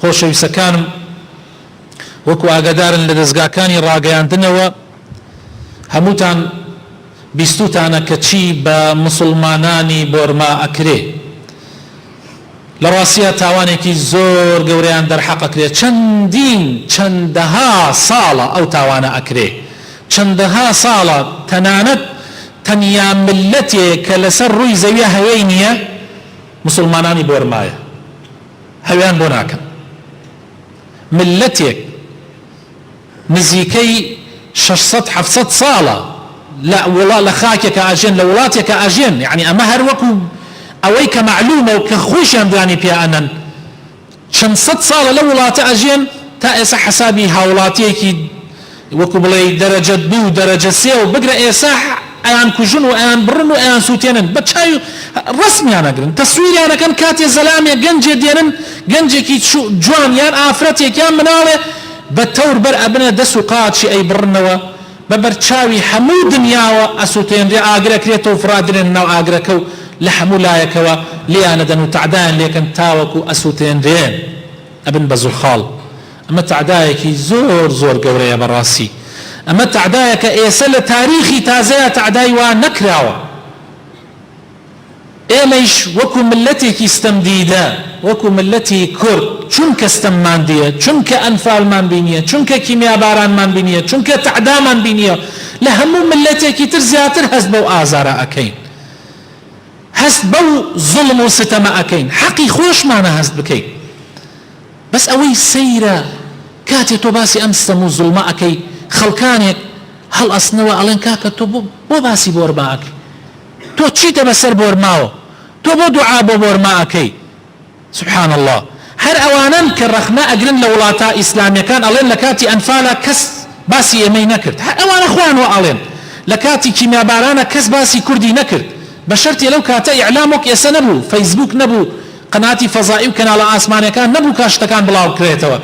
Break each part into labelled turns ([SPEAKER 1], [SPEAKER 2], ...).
[SPEAKER 1] خۆشەویستەکانم وەکو ئاگادارن لە دەستگاکانی ڕاگەیاندنەوە هەمووتان بیستوتانە کە چی بە مسلمانانی بۆرما ئەکرێ لە ڕاستیە تاوانێکی زۆر گەورەیان دەرحەقەکرێ چەندەها ساڵە ئەو تاوانە ئەکرێ چەندەها ساڵە تەنانەت تەنیا ملەتێک کە لەسەر ڕووی زەویە هەوەی نییە مسلمانانی بۆرمایە هەویان بۆ ناکەن ملەتێک نزیکەی 600-700 ساڵە لە خاکێکە ئاژێن لە وڵاتێکە ئاژێن یعنی ئەمە هەر وەکو ئەوەی کە معلومە و کە خۆشیان دانی پێیانن چەند سەد ساڵە لە وڵاتە ئەژێن تا ئێستا حەسابی هاوڵاتیەکی وەکو بڵێ دەرەجە 2 دەرەجە 3 و بگرە ئێستا ئەیان کوژن و ئەیان بڕن و ئەیان سووتێنن بە چاوی ڕسمیانەگرن تەسویریانەکەن کاتێ زەلامێ گەنجێ دێنن گەنجێکی جوان یان ئافرەتێکیان مناڵێ بە تەور بەر ئەبنە دەست و قاچی ئەی بڕنەوە بە بەرچاوی هەموو دنیاوە ئەسووتێنرێ ئاگرەکرێتەوە فرادرێن ناو ئاگرەکە و لە هەموو لایەکەوە لیانەدەن و تعدایان لێکن تاوەکو ئەسووتێنرێن ئەبن بە زوڵخاڵ ئەمە تعدایەکی زۆر زۆر گەورەیە بەڕاستی ئەمە تعدایەکە ئێستا لە تاریخی تازەیە تعدای وان نەکراوە ئێمەش وەکو ملەتێکی ستەمدیدە وەکو ملەتی کورد چونکە ستەممان دیە چونکە ئەنفالمان بینیە چونکە کیمیابارانمان بینیە چونکە تعدامان بینیە لە هەموو ملەتێکی تر زیاتر هەست بەو ئازارە ئەکەین هەست بەو زوڵم و ستەمە ئەکەین حەقی خۆشمانە هەست بکەین بەس ئەوەی سەیرە کاتێ تۆ باسی ئەم ستەم و زوڵمە ئەەکەی خەڵکانێک هەڵ ئەسنەوە ئەڵێن کاکە تۆ بۆ باسی بۆرما ئەکەی تۆ چیتە بەسەر بۆرماوە تۆ بۆ دوعا بۆ بۆرما ئەەکەی سبحان الله هەر ئەوانن کە ڕەخنە ئەگرن لە وڵاتە ئیسلامیەکان ئەڵێن لە کاتی ئەنفالە کەس باسی ئێمەی نەکرد هەر ئەوانە خۆیانەوە ئەڵێن لە کاتی کیمیابارانە کەس باسی کوردی نەکرد بە شەرتی لەو کاتە ئیعلامۆک ئێستا نەبوو فەیسبوک نەبوو قەناتی فەزایی و کەناڵە ئاسمانەکان نەبوو کاشتەکان بڵاو بکرێتەوە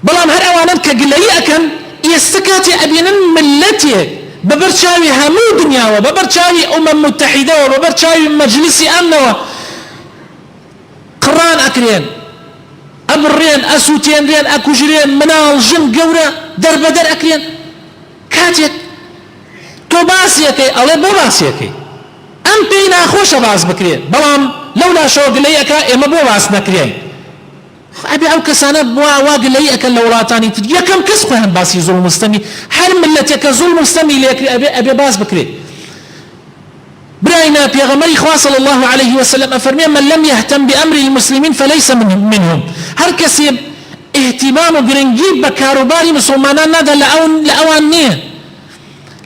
[SPEAKER 1] بەڵام هەر ئەوانن کە گلەیی ئەکەن ئێستا کاتی ئەبینن ملەتێک بەبەرچاوی هەموو دنیاوە بەبەرچاوی ئومەم متحیدەوە بەبەرچاوی مەجلیسی ئەمنەوە قڕان ئەکرێن ئەبڕێن ئەسووتێنرێن ئەکوژرێن مناڵ ژن گەورە دەربەدەر ئەکرێن کاتێک تۆ باسیەکەی ئەڵێ بۆ باسیەکەی ئەم پێی ناخۆشە باس بکرێن بەڵام لەولا شەوە گلەی ئەکا ئێمە بۆ باس نەکرێن ئەبێ ئەو کەسانە وا گلەی ئەکەن لە وڵاتانی تر یەکەم کەس خۆیان باسی زوڵم و ستەمی هەر ملەتێکە زوڵم و ستەمی لێکرێ ئەبێ باس بکرێت براينا بيغمري خوا صلى الله عليه وسلم أفرمي من لم يهتم بأمر المسلمين فليس منهم هر كسي اهتمام وقرنجيب بكاروباري مسلمانان نادا لأوان نيه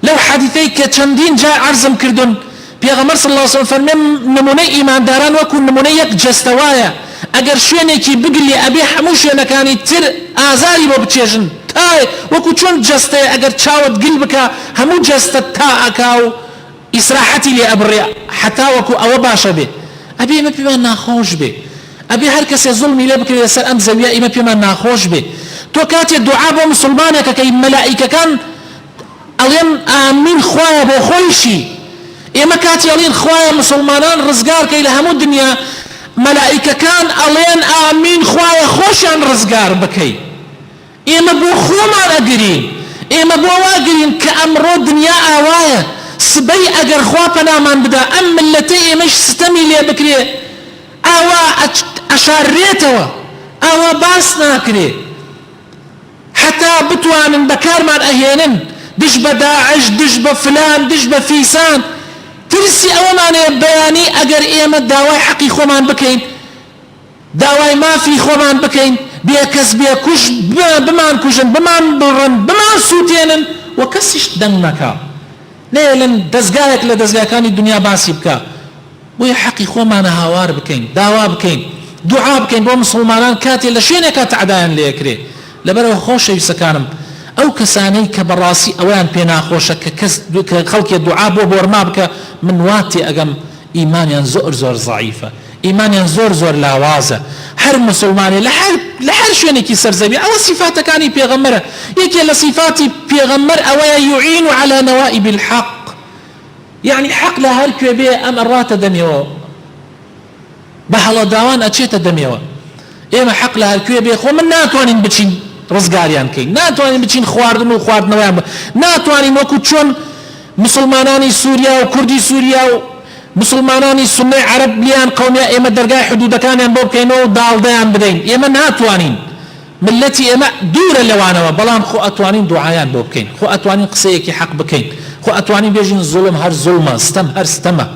[SPEAKER 1] لو حديثي كتشندين جاء عرزم كردون بيغمر صلى الله عليه وسلم فرمي نموني إيمان داران وكو نموني يك جستوايا اگر شوێنێکی بگلی ئەبێ هەموو شوێنەکانی تر ئازاری بۆ بچێژن تای وەکو چۆن جەستەیە ئەگەر چاوت گل بکە هەموو جەستە تا ئەکا و ئیسراحەتی لێ ئەبڕێ حتا وەکو ئەوە باشە بێ ئەبێ ئمە پێمان ناخۆش بێ ئەبێ هەر کەسێ زوڵمی لێ بکرێت لەسەر ئەم زەویە ئمە پێمان ناخۆش بێ تۆ کاتێ دوعا بۆ مسلمانێکەکەی مەلائیکەکان ئەڵێن ئامین خوایە بۆ خۆیشی ئێمە کاتی ئەڵێن خوایە مسلمانان ڕزگارکەی لە هەموو دنیا مەلائیکەکان ئەڵێن ئامین خوایە خۆشیان ڕزگار بکەی ئێمە بۆ خۆمان ئەگرین ئێمە بۆ واگرین کە ئەمڕۆ دنیا ئاوایە سبەی ئەگەر خوا پەنامان بدا ئەم ملەتەی ئێمەش ستەمی لێ بکرێ ئاوا ئەشاررێتەوە ئاوا باس ناکرێ حتا بتوانن بەکارمان ئەهێنن دش بە داعش دش بە فلان دش بە فیسان ترسی ئەوەمانەیە بەیانی ئەگەر ئێمە داوای حەقی خۆمان بکەین داوای مافی خۆمان بکەین بێ کەس بێ کوش بمان کوژن بمان بڕن بمان سووتێنن و کەسیش دەنگ نەکا نێڵن دەستگایەک لە دەستگاکانی دنیا باسی بکە بۆیە حەقی خۆمانە هاوار بکەین داوا بکەین دوعا بکەین بۆ مسلمانان کاتێ لە شوێنێکە تەعدایان لێکرێ لەبەرەوە خۆشەویستەکانم ئەو کەسانەی کە بەڕاستی ئەویان پێ ناخۆشە کە خەڵکی دوعا بۆ بۆرما بکە من واتێ ئەگەم ئیمانیان زۆر زۆر ضعیفە ئیمانیان زۆر زۆر لاوازە هەر مسلمانی لە هەر شوێنێکی سەرزەوی ئەوە صفاتەکانی پێغەمبەرە یەکێ لە صفاتی پێغەمبەر ئەوەیە يعين على نوائب الحق يعني حق لە هەر کوێ بێ ئەم ئەڕاتە دەمێەوە بە هەڵەداوان ئەچێتە دەمێەوە ئێمە حەق لە هەرکوێ بێخۆ من ناتوانین بچین ڕزگاریان کەین، ناتوانین بچین خواردن و خواردنەوەیان ناتوانین وەکو چۆن مسلمانانی سووریا و کوردی سووریا و مسلمانانی سنەی عەرەب لیان قەومیە ئێمە دەرگای حدودەکانیان بۆ بکەینەوە و داڵدەیان بدەین. ئێمە ناتوانین، ملەتی ئێمە دوورە لەوانەوە، بەڵام خۆ ئەتوانین دوعایان بۆ بکەین، خۆ ئەتوانین قسەیەکی حەق بکەین، خۆ ئەتوانین بێژین زوڵم هەر زوڵمە، ستەم هەر ستەمە.